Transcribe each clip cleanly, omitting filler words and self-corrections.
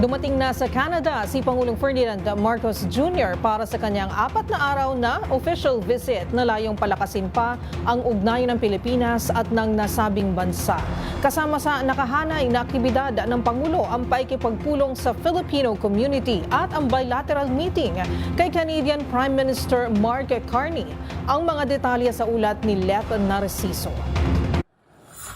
Dumating na sa Canada si Pangulong Ferdinand Marcos Jr. para sa kanyang 4 na araw na official visit na layong palakasin pa ang ugnayan ng Pilipinas at ng nasabing bansa. Kasama sa nakahanay na aktibidad ng Pangulo ang paikipagpulong sa Filipino community at ang bilateral meeting kay Canadian Prime Minister Mark Carney. Ang mga detalye sa ulat ni Let Narciso.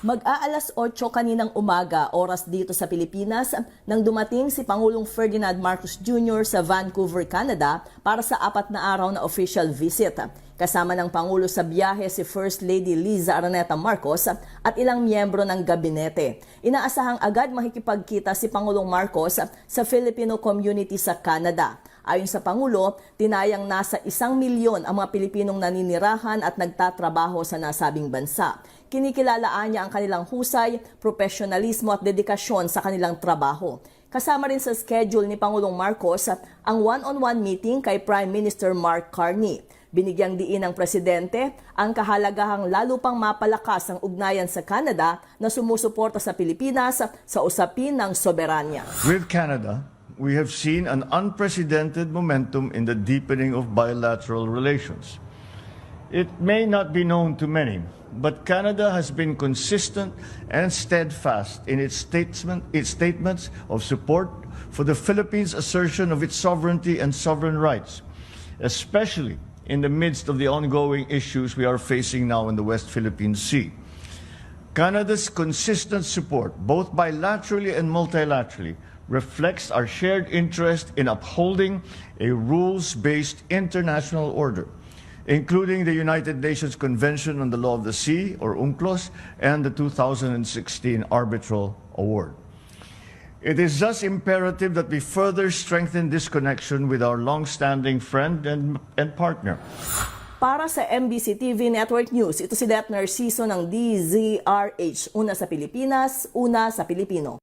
Mag-aalas 8 kaninang umaga, oras dito sa Pilipinas, nang dumating si Pangulong Ferdinand Marcos Jr. sa Vancouver, Canada para sa 4 na araw na official visit. Kasama ng Pangulo sa biyahe si First Lady Liza Araneta Marcos at ilang miyembro ng gabinete. Inaasahang agad makikipagkita si Pangulong Marcos sa Filipino community sa Canada. Ayon sa Pangulo, tinayang nasa 1 milyon ang mga Pilipinong naninirahan at nagtatrabaho sa nasabing bansa. Kinikilalaan niya ang kanilang husay, profesionalismo at dedikasyon sa kanilang trabaho. Kasama rin sa schedule ni Pangulong Marcos ang one-on-one meeting kay Prime Minister Mark Carney. Binigyang diin ng Presidente ang kahalagahang lalo pang mapalakas ang ugnayan sa Canada na sumusuporta sa Pilipinas sa usapin ng soberanya. With Canada, we have seen an unprecedented momentum in the deepening of bilateral relations. It may not be known to many, but Canada has been consistent and steadfast in its statements of support for the Philippines' assertion of its sovereignty and sovereign rights, especially in the midst of the ongoing issues we are facing now in the West Philippine Sea. Canada's consistent support, both bilaterally and multilaterally, reflects our shared interest in upholding a rules-based international order, including the United Nations Convention on the Law of the Sea, or UNCLOS, and the 2016 Arbitral Award. It is thus imperative that we further strengthen this connection with our long-standing friend and partner. Para sa MBC TV Network News, ito si Det Narciso ng DZRH. Una sa Pilipinas, una sa Pilipino.